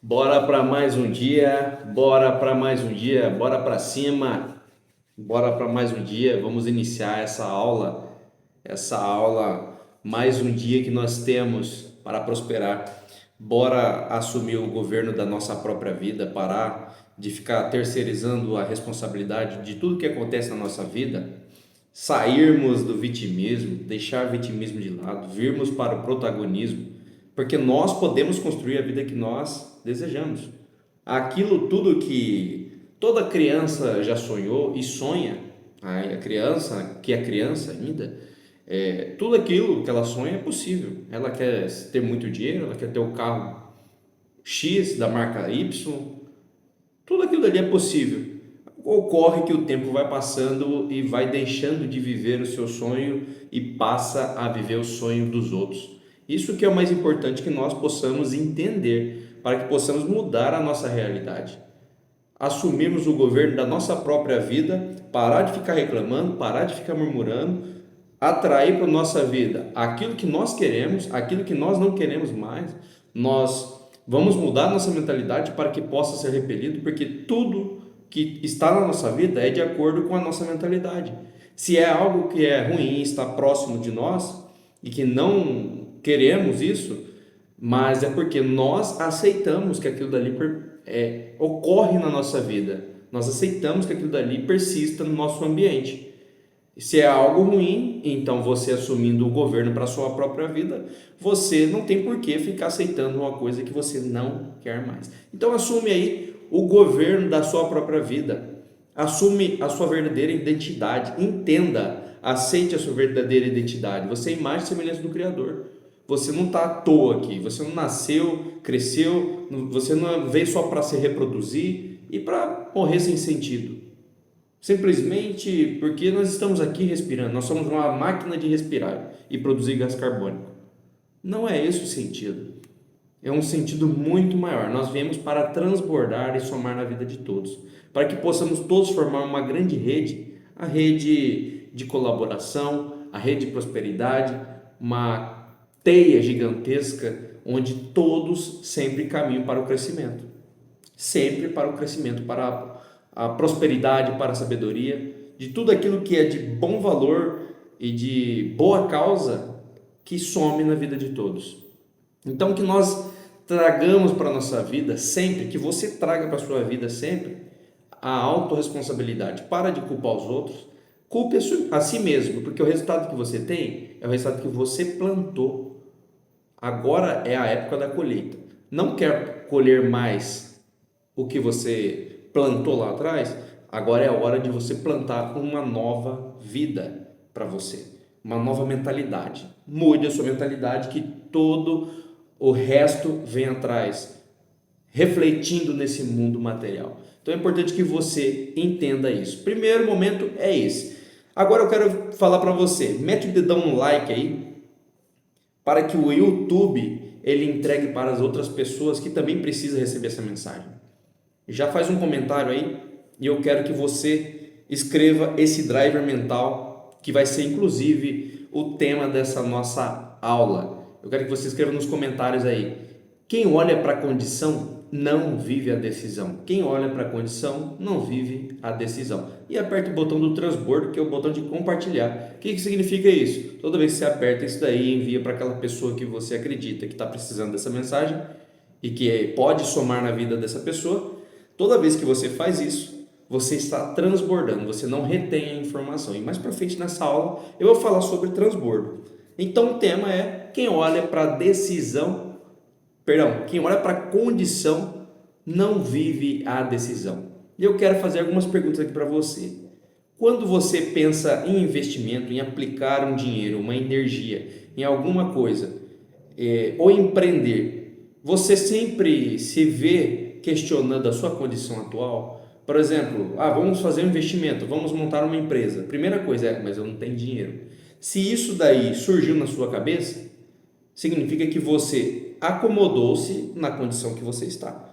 Bora para mais um dia, bora para mais um dia, bora para cima, bora para mais um dia. Vamos iniciar essa aula, mais um dia que nós temos para prosperar. Bora assumir o governo da nossa própria vida, parar de ficar terceirizando a responsabilidade de tudo que acontece na nossa vida, sairmos do vitimismo, deixar o vitimismo de lado, virmos para o protagonismo, porque nós podemos construir a vida que nós desejamos. Aquilo tudo que toda criança já sonhou e sonha, a criança que é criança ainda, tudo aquilo que ela sonha é possível. Ela quer ter muito dinheiro, ela quer ter o carro X da marca Y, tudo aquilo ali é possível. Ocorre que o tempo vai passando e vai deixando de viver o seu sonho e passa a viver o sonho dos outros. Isso que é o mais importante, que nós possamos entender, para que possamos mudar a nossa realidade. Assumirmos o governo da nossa própria vida, parar de ficar reclamando, parar de ficar murmurando, atrair para a nossa vida aquilo que nós queremos, aquilo que nós não queremos mais. Nós vamos mudar a nossa mentalidade para que possa ser repelido, porque tudo que está na nossa vida é de acordo com a nossa mentalidade. Se é algo que é ruim, está próximo de nós e que não queremos isso, mas é porque nós aceitamos que aquilo dali ocorre na nossa vida. Nós aceitamos que aquilo dali persista no nosso ambiente. Se é algo ruim, então você assumindo o governo para a sua própria vida, você não tem por que ficar aceitando uma coisa que você não quer mais. Então assume aí o governo da sua própria vida. Assume a sua verdadeira identidade. Entenda, aceite a sua verdadeira identidade. Você é imagem e semelhança do Criador. Você não está à toa aqui. Você não nasceu, cresceu, você não veio só para se reproduzir e para morrer sem sentido. Simplesmente porque nós estamos aqui respirando, nós somos uma máquina de respirar e produzir gás carbônico. Não é esse o sentido. É um sentido muito maior. Nós viemos para transbordar e somar na vida de todos, para que possamos todos formar uma grande rede, a rede de colaboração, a rede de prosperidade, uma teia gigantesca onde todos sempre caminham para o crescimento. Sempre para o crescimento, para a prosperidade, para a sabedoria, de tudo aquilo que é de bom valor e de boa causa que some na vida de todos. Então que nós tragamos para a nossa vida sempre, que você traga para a sua vida sempre a autorresponsabilidade. Para de culpar os outros, culpe a si mesmo, porque o resultado que você tem é o resultado que você plantou. Agora é a época da colheita. Não quer colher mais o que você plantou lá atrás? Agora é a hora de você plantar uma nova vida para você, uma nova mentalidade. Mude a sua mentalidade, que todo o resto vem atrás, refletindo nesse mundo material. Então é importante que você entenda isso. Primeiro momento é esse. Agora eu quero falar para você, mete o dedão no like aí, para que o YouTube ele entregue para as outras pessoas que também precisam receber essa mensagem. Já faz um comentário aí e eu quero que você escreva esse driver mental, que vai ser inclusive o tema dessa nossa aula. Eu quero que você escreva nos comentários aí: quem olha para a condição não vive a decisão. Quem olha para a condição não vive a decisão. E aperta o botão do transbordo, que é o botão de compartilhar. O que significa isso? Toda vez que você aperta isso daí, envia para aquela pessoa que você acredita que está precisando dessa mensagem e que pode somar na vida dessa pessoa. Toda vez que você faz isso, você está transbordando, você não retém a informação. E mais para frente nessa aula eu vou falar sobre transbordo. Então o tema é: quem olha para a decisão, quem olha para a condição não vive a decisão. E eu quero fazer algumas perguntas aqui para você. Quando você pensa em investimento, em aplicar um dinheiro, uma energia em alguma coisa, ou empreender, você sempre se vê questionando a sua condição atual? Por exemplo, vamos fazer um investimento, vamos montar uma empresa. Primeira coisa mas eu não tenho dinheiro. Se isso daí surgiu na sua cabeça, significa que você acomodou-se na condição que você está.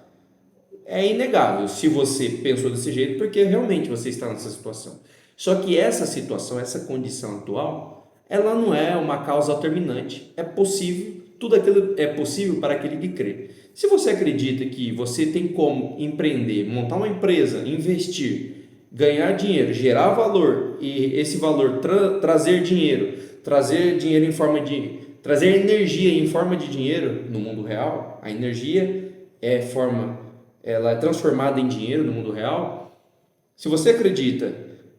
É inegável se você pensou desse jeito, porque realmente você está nessa situação. Só que essa situação, essa condição atual, ela não é uma causa determinante. É possível tudo aquilo é possível para aquele que crê. Se você acredita que você tem como empreender, montar uma empresa, investir, ganhar dinheiro, gerar valor e esse valor trazer dinheiro em forma de trazer energia em forma de dinheiro no mundo real, a energia ela é transformada em dinheiro no mundo real. Se você acredita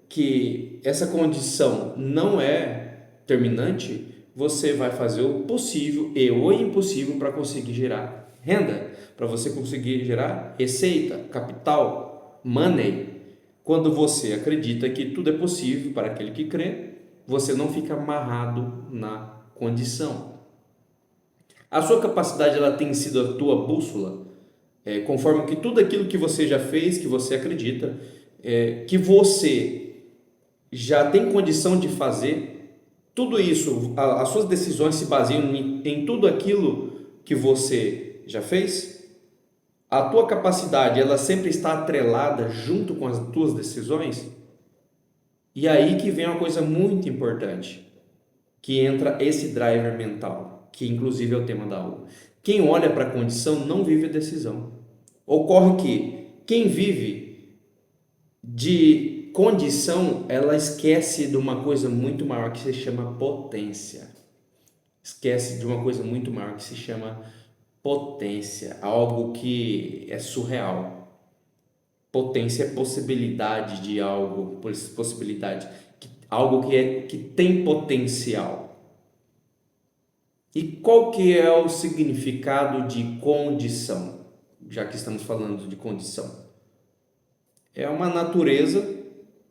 que essa condição não é terminante, você vai fazer o possível e o impossível para conseguir gerar renda, para você conseguir gerar receita, capital, money. Quando você acredita que tudo é possível para aquele que crê, você não fica amarrado na condição. A sua capacidade ela tem sido a tua bússola, conforme que tudo aquilo que você já fez, que você acredita, que você já tem condição de fazer, tudo isso, as suas decisões se baseiam em tudo aquilo que você já fez. A tua capacidade ela sempre está atrelada junto com as tuas decisões. E aí que vem uma coisa muito importante, que entra esse driver mental, que inclusive é o tema da aula. Quem olha para a condição não vive a decisão. Ocorre que quem vive de condição, ela esquece de uma coisa muito maior que se chama potência. Esquece de uma coisa muito maior que se chama potência, algo que é surreal. Potência é possibilidade de algo, possibilidade, algo que tem potencial. E qual que é o significado de condição? Já que estamos falando de condição. É uma natureza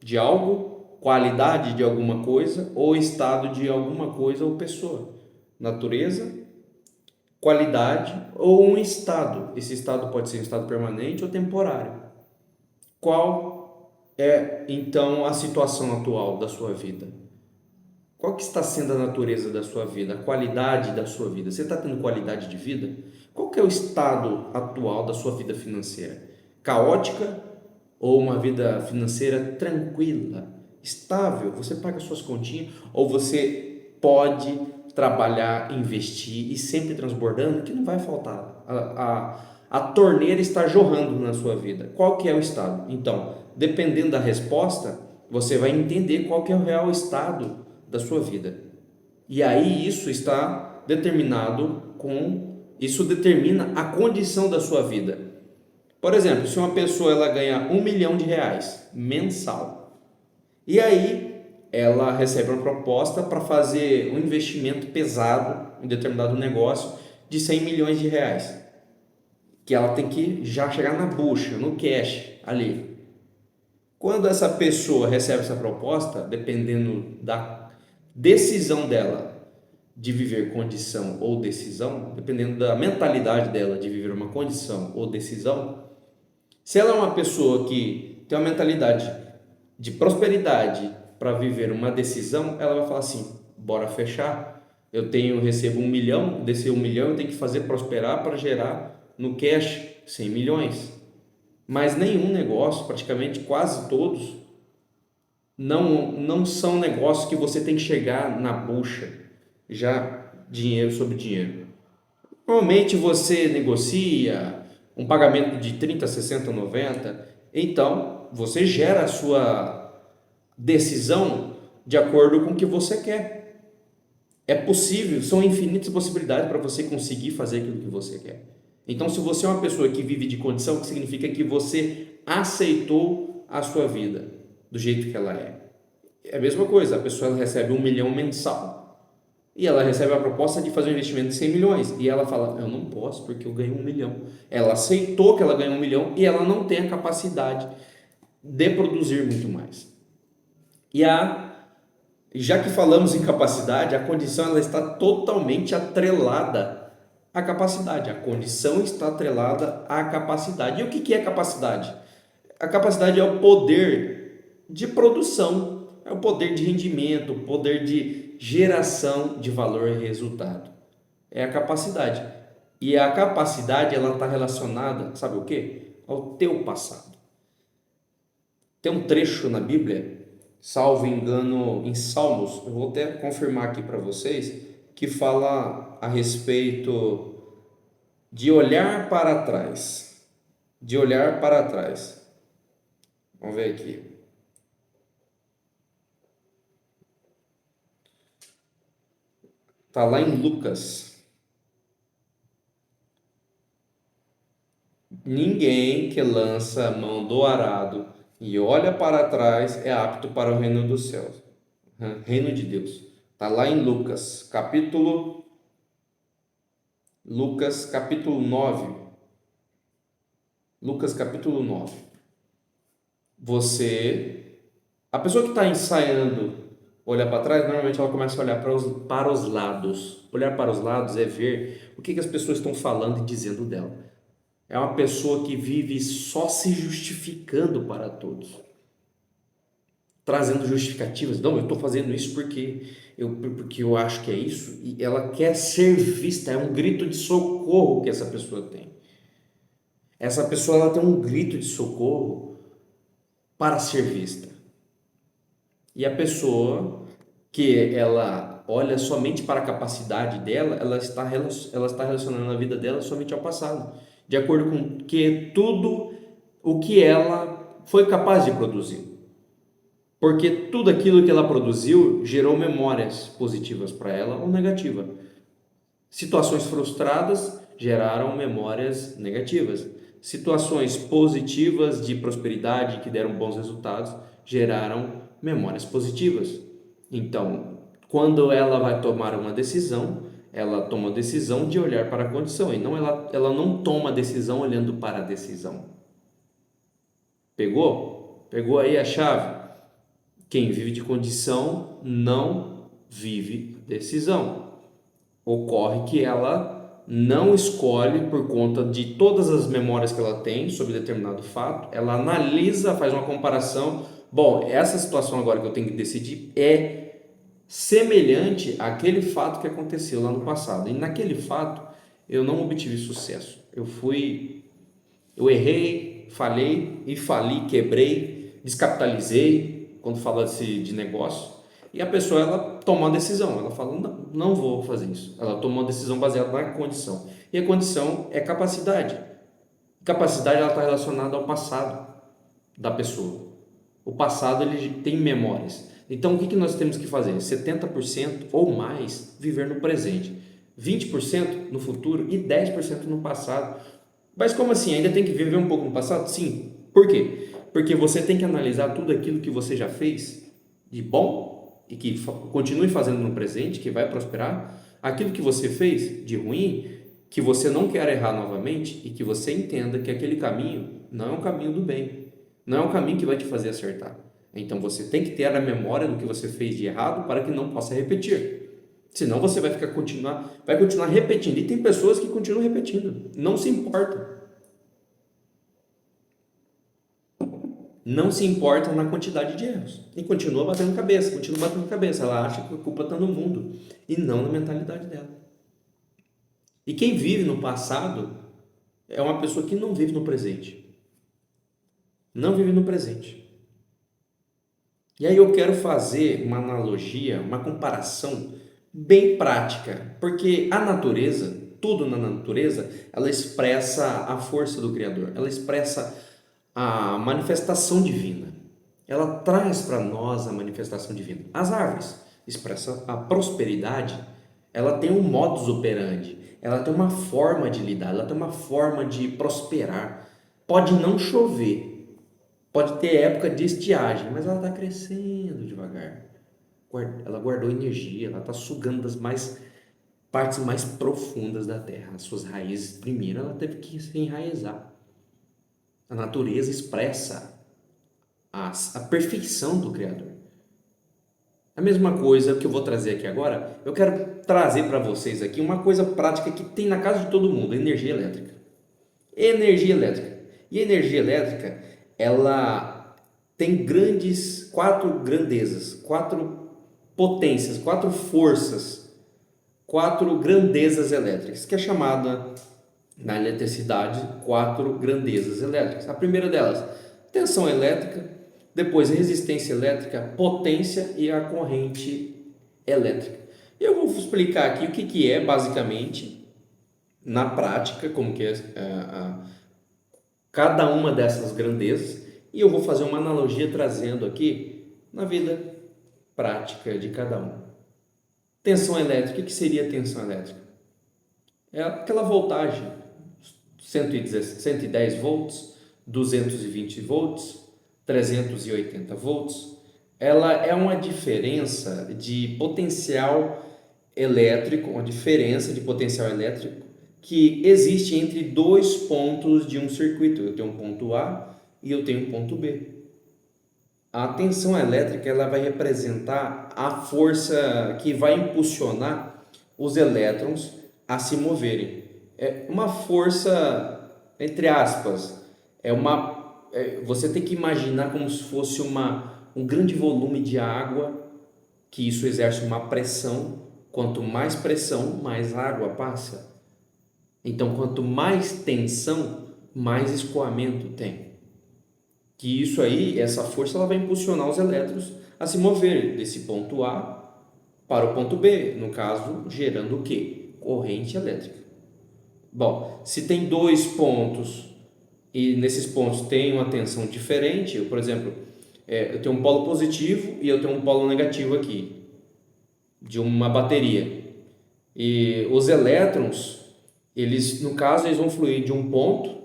de algo, qualidade de alguma coisa ou estado de alguma coisa ou pessoa. Natureza, qualidade ou um estado. Esse estado pode ser um estado permanente ou temporário. Qual é então a situação atual da sua vida? Qual que está sendo a natureza da sua vida, a qualidade da sua vida? Você está tendo qualidade de vida? Qual que é o estado atual da sua vida financeira? Caótica ou uma vida financeira tranquila, estável? Você paga suas continhas ou você pode trabalhar, investir e sempre transbordando, que não vai faltar. A torneira está jorrando na sua vida. Qual que é o estado? Então, dependendo da resposta, você vai entender qual que é o real estado da sua vida. E aí isso está determinado isso determina a condição da sua vida. Por exemplo, se uma pessoa ela ganha R$1 milhão mensal, e aí ela recebe uma proposta para fazer um investimento pesado em determinado negócio de R$100 milhões, que ela tem que já chegar na bucha, no cash ali. Quando essa pessoa recebe essa proposta, dependendo da decisão dela de viver condição ou decisão, dependendo da mentalidade dela de viver uma condição ou decisão, se ela é uma pessoa que tem uma mentalidade de prosperidade para viver uma decisão, ela vai falar assim: bora fechar, recebo 1 milhão, desse 1 milhão eu tenho que fazer prosperar para gerar no cash 100 milhões. Mas nenhum negócio, praticamente quase todos, não são negócios que você tem que chegar na bucha, já dinheiro sobre dinheiro. Normalmente você negocia um pagamento de 30, 60, 90, então você gera a sua decisão de acordo com o que você quer. É possível, são infinitas possibilidades para você conseguir fazer aquilo que você quer. Então, se você é uma pessoa que vive de condição, que significa que você aceitou a sua vida do jeito que ela é. É a mesma coisa, a pessoa recebe 1 milhão mensal e ela recebe a proposta de fazer um investimento de 100 milhões e ela fala: eu não posso porque eu ganho 1 milhão. Ela aceitou que ela ganhou 1 milhão e ela não tem a capacidade de produzir muito mais. Já que falamos em capacidade, a condição ela está totalmente atrelada à capacidade. A condição está atrelada à capacidade. E o que é capacidade? A capacidade é o poder de produção, é o poder de rendimento, o poder de geração de valor e resultado. É a capacidade. E a capacidade ela está relacionada, sabe o quê? Ao teu passado. Tem um trecho na Bíblia, salvo engano, em Salmos, eu vou até confirmar aqui para vocês, que fala a respeito de olhar para trás. De olhar para trás. Vamos ver aqui. Está lá em Lucas. Ninguém que lança a mão do arado e olha para trás é apto para o reino dos céus. Reino de Deus. Está lá em Lucas capítulo 9. Lucas capítulo 9. A pessoa que está ensaiando olhar para trás, normalmente ela começa a olhar para os lados. Olhar para os lados é ver o que as pessoas estão falando e dizendo dela. É uma pessoa que vive só se justificando para todos, trazendo justificativas. Não, eu estou fazendo isso porque eu acho que é isso, e ela quer ser vista. É um grito de socorro que essa pessoa tem. Essa pessoa ela tem um grito de socorro para ser vista. E a pessoa que ela olha somente para a capacidade dela, ela está relacionando a vida dela somente ao passado, de acordo com que tudo o que ela foi capaz de produzir. Porque tudo aquilo que ela produziu gerou memórias positivas para ela ou negativas. Situações frustradas geraram memórias negativas. Situações positivas de prosperidade que deram bons resultados geraram memórias positivas. Então, quando ela vai tomar uma decisão, ela toma a decisão de olhar para a condição e não ela não toma a decisão olhando para a decisão. Pegou? Pegou aí a chave? Quem vive de condição não vive decisão. Ocorre que ela não escolhe por conta de todas as memórias que ela tem sobre determinado fato, ela analisa, faz uma comparação. Bom, essa situação agora que eu tenho que decidir é semelhante àquele fato que aconteceu lá no passado. E naquele fato eu não obtive sucesso. Eu errei, falhei e fali, quebrei, descapitalizei, quando fala-se de negócio. E a pessoa ela toma uma decisão, ela fala, não vou fazer isso. Ela toma uma decisão baseada na condição. E a condição é capacidade. Capacidade ela está relacionada ao passado da pessoa. O passado ele tem memórias. Então o que nós temos que fazer? 70% ou mais viver no presente, 20% no futuro e 10% no passado. Mas como assim? Ainda tem que viver um pouco no passado? Sim. Por quê? Porque você tem que analisar tudo aquilo que você já fez de bom e que continue fazendo no presente, que vai prosperar, aquilo que você fez de ruim, que você não quer errar novamente e que você entenda que aquele caminho não é um caminho do bem, não é um caminho que vai te fazer acertar. Então você tem que ter a memória do que você fez de errado para que não possa repetir. Senão você vai continuar repetindo. E tem pessoas que continuam repetindo, não se importam. Não se importam na quantidade de erros e continua batendo cabeça. Ela acha que a culpa está no mundo e não na mentalidade dela. E quem vive no passado é uma pessoa que não vive no presente. Não vive no presente. E aí eu quero fazer uma analogia, uma comparação bem prática, porque a natureza, tudo na natureza, ela expressa a força do Criador, ela expressa a manifestação divina. Ela traz para nós a manifestação divina. As árvores expressam a prosperidade, ela tem um modus operandi, ela tem uma forma de lidar, ela tem uma forma de prosperar. Pode não chover, pode ter época de estiagem, mas ela está crescendo devagar. Ela guardou energia, ela está sugando das partes mais profundas da terra. As suas raízes, primeiro, ela teve que se enraizar. A natureza expressa a perfeição do Criador. A mesma coisa que eu vou trazer aqui agora, eu quero trazer para vocês aqui uma coisa prática que tem na casa de todo mundo, energia elétrica. Energia elétrica. E a energia elétrica, ela tem quatro grandezas, quatro potências, quatro forças, quatro grandezas elétricas, que é chamada na eletricidade, quatro grandezas elétricas. A primeira delas, tensão elétrica, depois resistência elétrica, potência e a corrente elétrica. Eu vou explicar aqui o que que é basicamente, na prática, como que é cada uma dessas grandezas, e eu vou fazer uma analogia trazendo aqui na vida prática de cada um. Tensão elétrica, o que seria tensão elétrica? É aquela voltagem, 110 volts, 220 volts, 380 volts. Ela é uma diferença de potencial elétrico, uma diferença de potencial elétrico que existe entre dois pontos de um circuito. Eu tenho um ponto A e eu tenho um ponto B. A tensão elétrica ela vai representar a força que vai impulsionar os elétrons a se moverem. É uma força, entre aspas, você tem que imaginar como se fosse um grande volume de água, que isso exerce uma pressão. Quanto mais pressão, mais água passa. Então, quanto mais tensão, mais escoamento tem. Que isso aí, essa força, ela vai impulsionar os elétrons a se mover desse ponto A para o ponto B, no caso, gerando o quê? Corrente elétrica. Bom, se tem dois pontos e nesses pontos tem uma tensão diferente, por exemplo, eu tenho um polo positivo e eu tenho um polo negativo aqui, de uma bateria. E os elétrons, eles, no caso, eles vão fluir de um ponto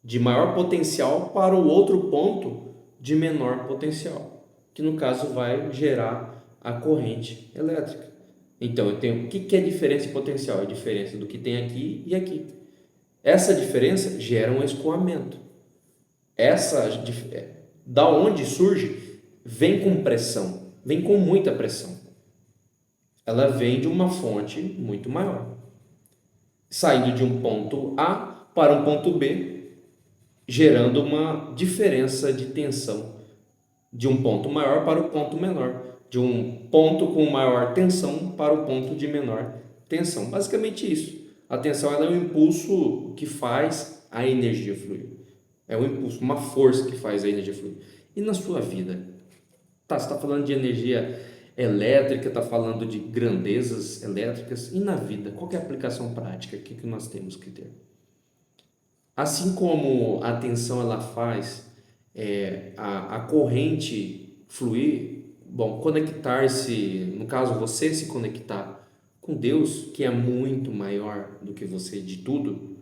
de maior potencial para o outro ponto de menor potencial, que no caso vai gerar a corrente elétrica. Então, eu tenho o que é diferença de potencial? É a diferença do que tem aqui e aqui. Essa diferença gera um escoamento. Da onde surge, vem com pressão, vem com muita pressão. Ela vem de uma fonte muito maior, saindo de um ponto A para um ponto B, gerando uma diferença de tensão de um ponto maior para o ponto menor, de um ponto com maior tensão para o ponto de menor tensão. Basicamente isso. A tensão ela é um impulso que faz a energia fluir. É um impulso, uma força que faz a energia fluir. E na sua vida? Tá, você está falando de energia elétrica, está falando de grandezas elétricas. E na vida? Qual é a aplicação prática? O que nós temos que ter? Assim como a tensão ela faz a corrente fluir, bom, conectar-se, no caso você se conectar com Deus, que é muito maior do que você de tudo,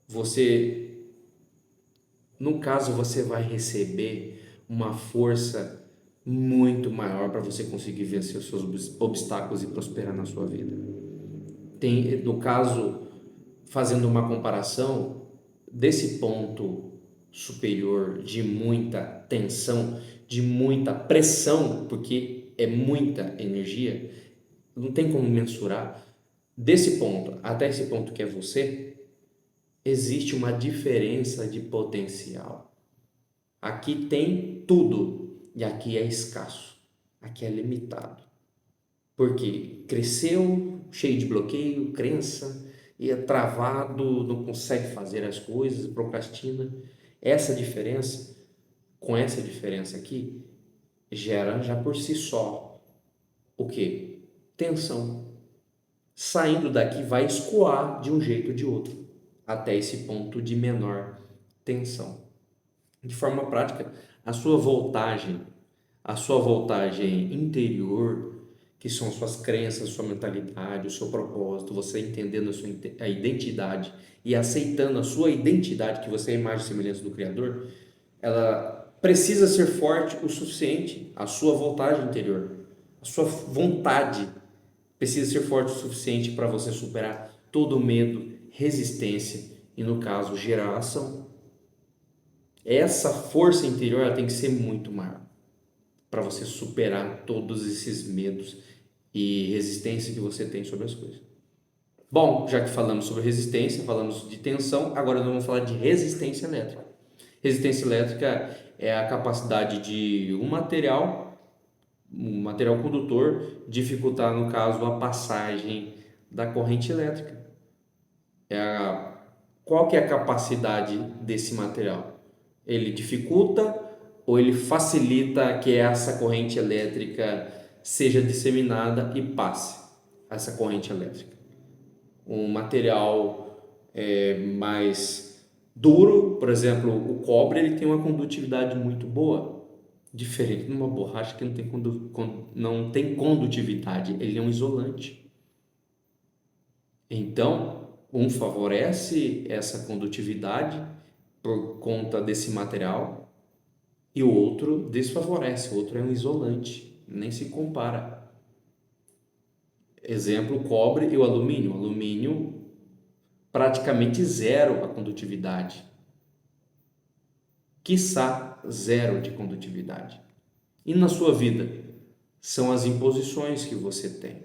você, no caso, você vai receber uma força muito maior para você conseguir vencer os seus obstáculos e prosperar na sua vida. No caso, fazendo uma comparação desse ponto superior de muita tensão, de muita pressão, porque é muita energia, não tem como mensurar. Desse ponto até esse ponto que é você, existe uma diferença de potencial. Aqui tem tudo e aqui é escasso, aqui é limitado. Porque cresceu cheio de bloqueio, crença, e é travado, não consegue fazer as coisas, procrastina. Essa diferença, com essa diferença aqui, gera já por si só o que? Tensão. Saindo daqui vai escoar de um jeito ou de outro, até esse ponto de menor tensão. De forma prática, a sua voltagem interior, que são suas crenças, sua mentalidade, o seu propósito, você entendendo a identidade e aceitando a sua identidade, que você é a imagem e semelhança do Criador, ela precisa ser forte o suficiente, a sua voltagem interior, a sua vontade precisa ser forte o suficiente para você superar todo medo, resistência e, no caso, gerar ação. Essa força interior ela tem que ser muito maior para você superar todos esses medos e resistência que você tem sobre as coisas. Bom, já que falamos sobre resistência, falamos de tensão, agora nós vamos falar de resistência elétrica. Resistência elétrica é a capacidade de um material condutor, dificultar, no caso, a passagem da corrente elétrica. Qual que é a capacidade desse material? Ele dificulta ou ele facilita que essa corrente elétrica seja disseminada e passe essa corrente elétrica. Um material mais duro, por exemplo, o cobre, ele tem uma condutividade muito boa, diferente de uma borracha que não tem condutividade, ele é um isolante. Então, um favorece essa condutividade por conta desse material e o outro desfavorece, o outro é um isolante, nem se compara. Exemplo, o cobre e o alumínio. O alumínio praticamente zero a condutividade, quiçá zero de condutividade. E na sua vida, são as imposições que você tem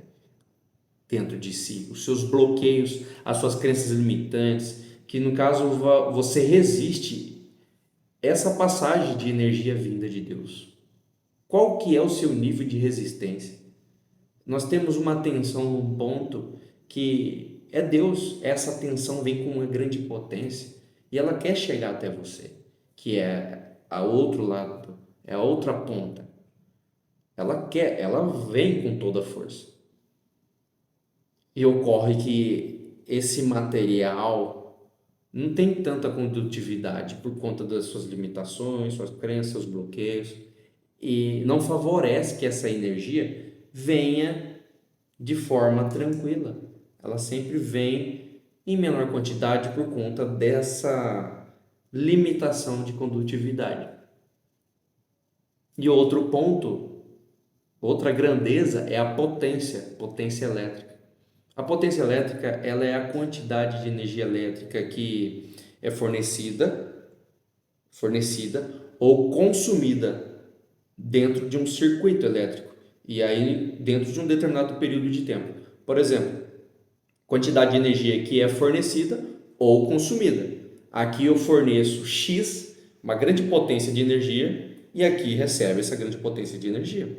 dentro de si, os seus bloqueios, as suas crenças limitantes, que no caso você resiste essa passagem de energia vinda de Deus. Qual que é o seu nível de resistência? Nós temos uma tensão num ponto que é Deus, essa tensão vem com uma grande potência e ela quer chegar até você, que é a outro lado, é a outra ponta. Ela vem com toda a força. E ocorre que esse material não tem tanta condutividade por conta das suas limitações, suas crenças, seus bloqueios, e não favorece que essa energia venha de forma tranquila. Ela sempre vem em menor quantidade por conta dessa limitação de condutividade. E outro ponto, outra grandeza é a potência elétrica. A potência elétrica, ela é a quantidade de energia elétrica que é fornecida ou consumida dentro de um circuito elétrico e aí dentro de um determinado período de tempo. Por exemplo, quantidade de energia que é fornecida ou consumida. Aqui eu forneço X, uma grande potência de energia, e aqui recebe essa grande potência de energia.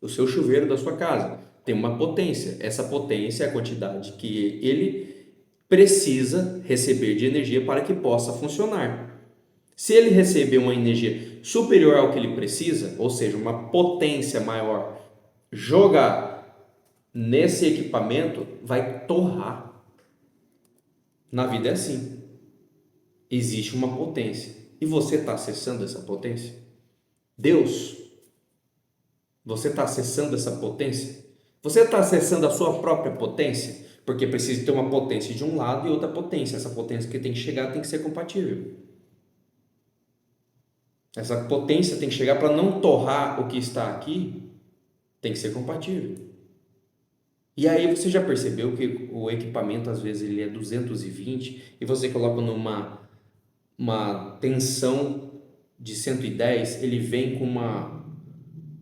O seu chuveiro da sua casa tem uma potência. Essa potência é a quantidade que ele precisa receber de energia para que possa funcionar. Se ele receber uma energia superior ao que ele precisa, ou seja, uma potência maior, jogar nesse equipamento, vai torrar. Na vida é assim. Existe uma potência. E você está acessando essa potência? Deus, você está acessando essa potência? Você está acessando a sua própria potência? Porque precisa ter uma potência de um lado e outra potência. Essa potência que tem que chegar tem que ser compatível. Essa potência tem que chegar para não torrar o que está aqui, tem que ser compatível. E aí você já percebeu que o equipamento às vezes ele é 220 e você coloca numa tensão de 110, ele vem com uma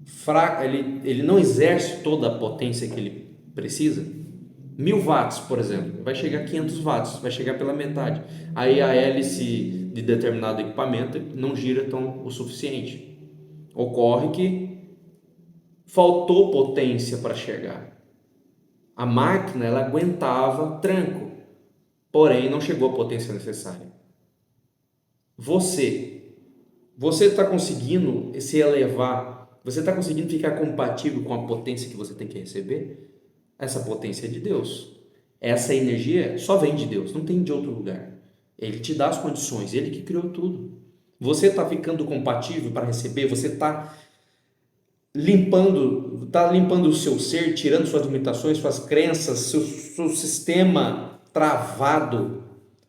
fraca, ele não exerce toda a potência que ele precisa. 1000 watts, por exemplo, vai chegar a 500 watts, vai chegar pela metade. Aí a hélice de determinado equipamento não gira tão o suficiente. Ocorre que faltou potência para chegar. A máquina ela aguentava tranco, porém não chegou à potência necessária. Você está conseguindo se elevar? Você está conseguindo ficar compatível com a potência que você tem que receber? Essa potência é de Deus. Essa energia só vem de Deus, não tem de outro lugar. Ele te dá as condições, ele que criou tudo. Você está ficando compatível para receber? Você está limpando o seu ser, tirando suas limitações, suas crenças, seu sistema travado.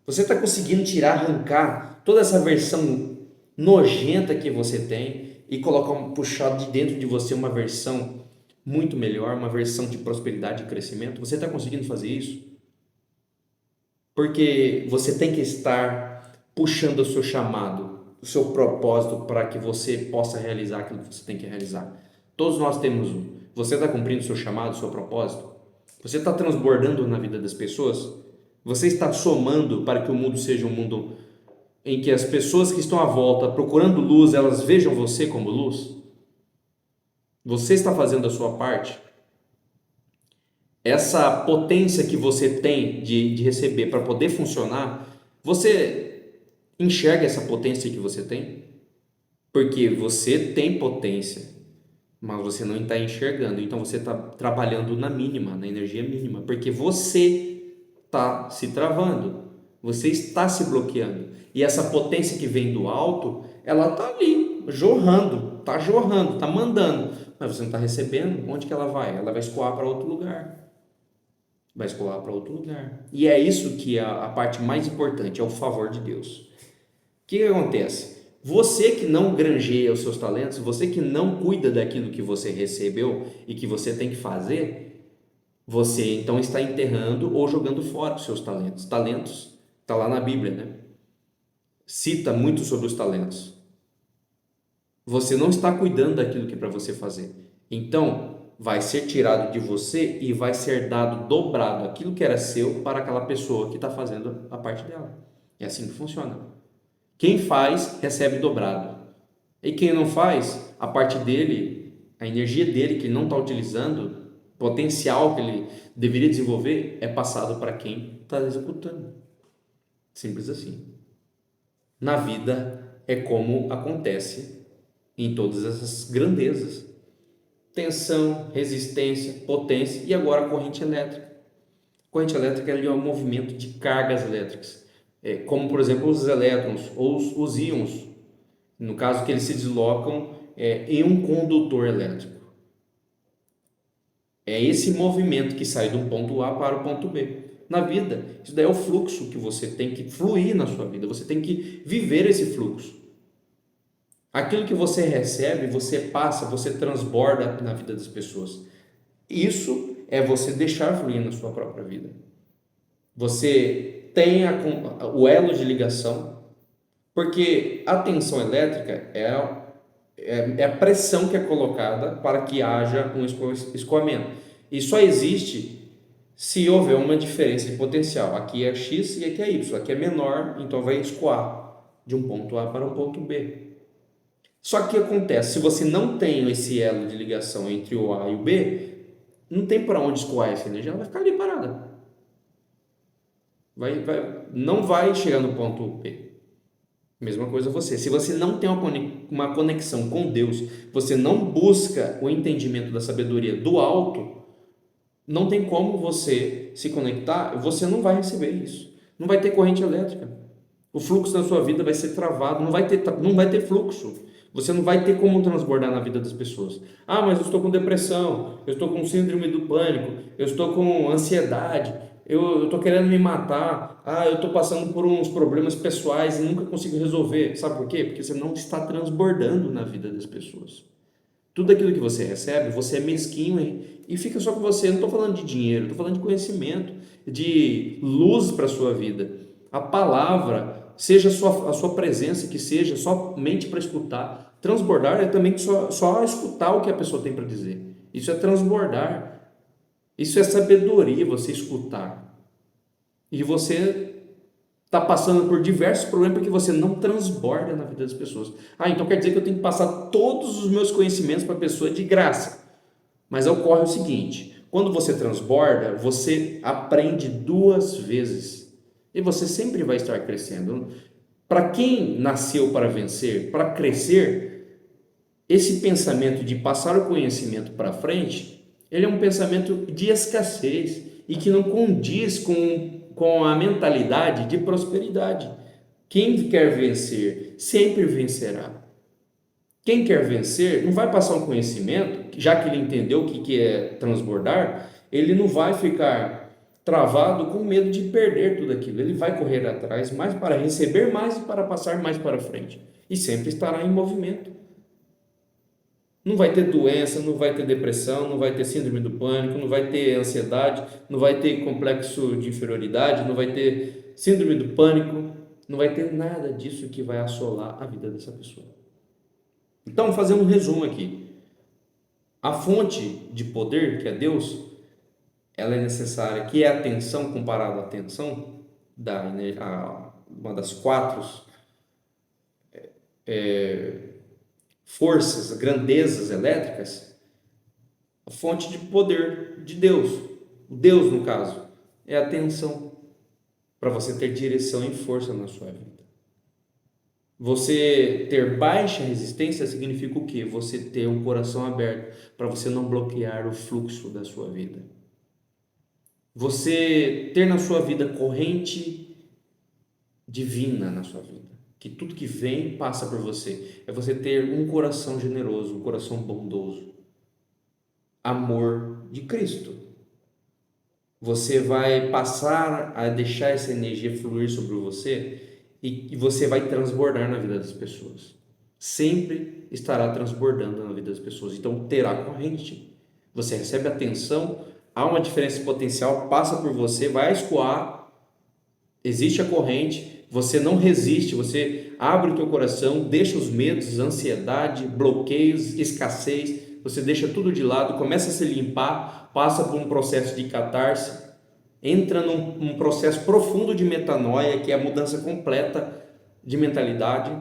Você está conseguindo tirar, arrancar toda essa versão nojenta que você tem e puxar de dentro de você uma versão muito melhor, uma versão de prosperidade e crescimento? Você está conseguindo fazer isso? Porque você tem que estar puxando o seu chamado, o seu propósito para que você possa realizar aquilo que você tem que realizar. Todos nós temos um. Você está cumprindo o seu chamado, o seu propósito? Você está transbordando na vida das pessoas? Você está somando para que o mundo seja um mundo em que as pessoas que estão à volta procurando luz, elas vejam você como luz? Você está fazendo a sua parte? Essa potência que você tem de receber para poder funcionar, você enxerga essa potência que você tem? Porque você tem potência. mas você não está enxergando. Então você está trabalhando na mínima, na energia mínima, porque você está se travando, você está se bloqueando. E essa potência que vem do alto, ela está ali, jorrando, está mandando, mas você não está recebendo. Onde que ela vai? Ela vai escoar para outro lugar. Vai escoar para outro lugar. E é isso que é a parte mais importante, é o favor de Deus. O que acontece? Você que não granjeia os seus talentos, você que não cuida daquilo que você recebeu e que você tem que fazer, você então está enterrando ou jogando fora os seus talentos. Talentos, está lá na Bíblia, né? Cita muito sobre os talentos. Você não está cuidando daquilo que é para você fazer. Então, vai ser tirado de você e vai ser dado dobrado aquilo que era seu para aquela pessoa que está fazendo a parte dela. É assim que funciona. Quem faz, recebe dobrado. E quem não faz, a parte dele, a energia dele que ele não está utilizando, potencial que ele deveria desenvolver, é passado para quem está executando. Simples assim. Na vida é como acontece em todas essas grandezas. Tensão, resistência, potência e agora a corrente elétrica. A corrente elétrica é um movimento de cargas elétricas, como por exemplo os elétrons ou os íons, no caso que eles se deslocam em um condutor elétrico. É esse movimento que sai do ponto A para o ponto B. Na vida, isso daí é o fluxo que você tem que fluir na sua vida, você tem que viver esse fluxo. Aquilo que você recebe, você passa, você transborda na vida das pessoas. Isso é você deixar fluir na sua própria vida. Você tem o elo de ligação, porque a tensão elétrica é a pressão que é colocada para que haja um escoamento. E só existe se houver uma diferença de potencial. Aqui é X e aqui é Y. Aqui é menor, então vai escoar de um ponto A para um ponto B. Só que acontece, se você não tem esse elo de ligação entre o A e o B, não tem para onde escoar essa energia, ela vai ficar ali parada. Não vai chegar no ponto B. Mesma coisa você. Se você não tem uma conexão com Deus, você não busca o entendimento da sabedoria do alto, não tem como você se conectar, você não vai receber isso. Não vai ter corrente elétrica. O fluxo da sua vida vai ser travado, não vai ter fluxo. Você não vai ter como transbordar na vida das pessoas. Ah, mas eu estou com depressão, eu estou com síndrome do pânico, eu estou com ansiedade, eu estou querendo me matar, eu estou passando por uns problemas pessoais e nunca consigo resolver. Sabe por quê? Porque você não está transbordando na vida das pessoas. Tudo aquilo que você recebe, você é mesquinho e fica só com você. Eu não estou falando de dinheiro, estou falando de conhecimento, de luz para a sua vida. A palavra, seja a sua presença, que seja somente para escutar. Transbordar é também só escutar o que a pessoa tem para dizer. Isso é transbordar. Isso é sabedoria, você escutar. E você está passando por diversos problemas porque você não transborda na vida das pessoas. Então quer dizer que eu tenho que passar todos os meus conhecimentos para a pessoa de graça. Mas ocorre o seguinte: quando você transborda, você aprende 2 vezes. E você sempre vai estar crescendo. Para quem nasceu para vencer, para crescer, esse pensamento de passar o conhecimento para frente, ele é um pensamento de escassez e que não condiz com a mentalidade de prosperidade. Quem quer vencer, sempre vencerá. Quem quer vencer não vai passar um conhecimento, já que ele entendeu o que é transbordar, ele não vai ficar travado com medo de perder tudo aquilo. Ele vai correr atrás mais para receber mais e para passar mais para frente. E sempre estará em movimento. Não vai ter doença, não vai ter depressão, não vai ter síndrome do pânico, não vai ter ansiedade, não vai ter complexo de inferioridade, não vai ter síndrome do pânico, não vai ter nada disso que vai assolar a vida dessa pessoa. Então, fazer um resumo aqui. A fonte de poder, que é Deus, ela é necessária, que é a tensão, comparada à tensão, uma das 4 forças, grandezas elétricas, a fonte de poder de Deus. O Deus, no caso, é a tensão, para você ter direção e força na sua vida. Você ter baixa resistência significa o quê? Você ter um coração aberto para você não bloquear o fluxo da sua vida. Você ter na sua vida corrente divina na sua vida, que tudo que vem passa por você. É você ter um coração generoso, um coração bondoso, amor de Cristo. Você vai passar a deixar essa energia fluir sobre você e você vai transbordar na vida das pessoas. Sempre estará transbordando na vida das pessoas. Então terá corrente. Você recebe atenção, há uma diferença potencial, passa por você, vai escoar, existe a corrente, você não resiste, você abre o teu coração, deixa os medos, ansiedade, bloqueios, escassez, você deixa tudo de lado, começa a se limpar, passa por um processo de catarse, entra num processo profundo de metanoia, que é a mudança completa de mentalidade,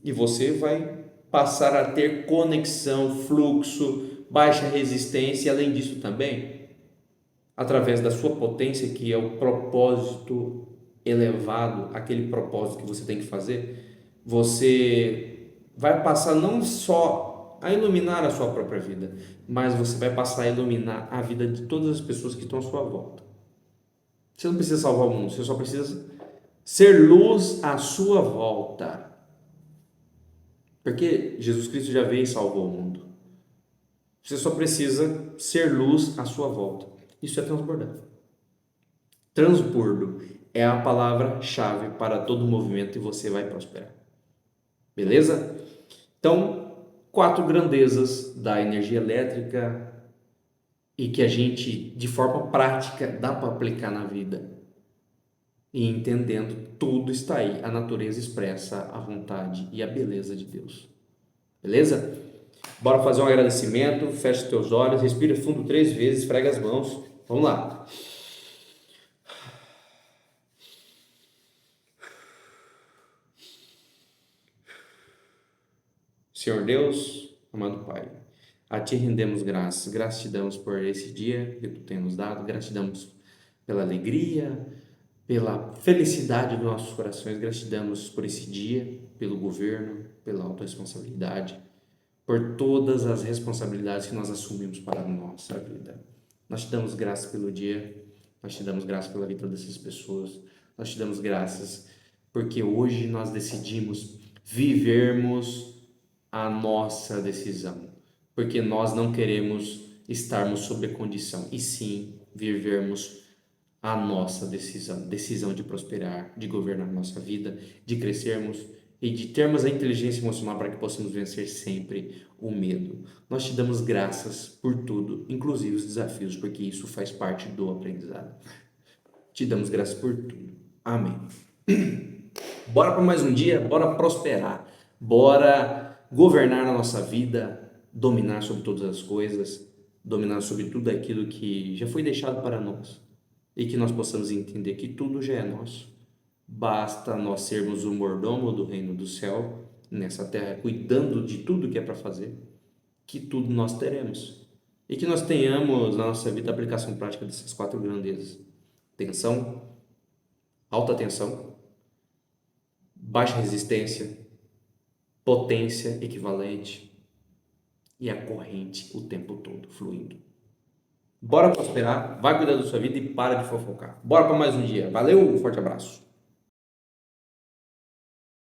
e você vai passar a ter conexão, fluxo, baixa resistência, e além disso também, através da sua potência, que é o propósito elevado, aquele propósito que você tem que fazer, você vai passar não só a iluminar a sua própria vida, mas você vai passar a iluminar a vida de todas as pessoas que estão à sua volta. Você não precisa salvar o mundo, você só precisa ser luz à sua volta. Porque Jesus Cristo já veio e salvou o mundo. Você só precisa ser luz à sua volta. Isso é transbordar. Transbordo é a palavra-chave para todo movimento e você vai prosperar. Beleza? Então, 4 grandezas da energia elétrica e que a gente, de forma prática, dá para aplicar na vida. E entendendo, tudo está aí. A natureza expressa a vontade e a beleza de Deus. Beleza? Bora fazer um agradecimento. Fecha os teus olhos, respira fundo 3 vezes, esfrega as mãos. Vamos lá. Senhor Deus, amado Pai, a Ti rendemos graças. Graças te damos por esse dia que Tu tem nos dado. Graças te damos pela alegria, pela felicidade dos nossos corações. Graças te damos por esse dia, pelo governo, pela autorresponsabilidade, por todas as responsabilidades que nós assumimos para a nossa vida. Nós te damos graças pelo dia, nós te damos graças pela vida dessas pessoas, nós te damos graças porque hoje nós decidimos vivermos a nossa decisão, porque nós não queremos estarmos sob a condição, e sim vivermos a nossa decisão de prosperar, de governar a nossa vida, de crescermos e de termos a inteligência emocional para que possamos vencer sempre o medo. Nós te damos graças por tudo, inclusive os desafios, porque isso faz parte do aprendizado. Te damos graças por tudo. Amém. Bora para mais um dia, bora prosperar, bora governar a nossa vida, dominar sobre todas as coisas, dominar sobre tudo aquilo que já foi deixado para nós e que nós possamos entender que tudo já é nosso. Basta nós sermos o mordomo do reino do céu nessa terra, cuidando de tudo que é para fazer, que tudo nós teremos. E que nós tenhamos na nossa vida a aplicação prática dessas 4 grandezas: tensão, alta tensão, baixa resistência, potência equivalente e a corrente o tempo todo fluindo. Bora prosperar, vai cuidar da sua vida e para de fofocar. Bora para mais um dia. Valeu, um forte abraço.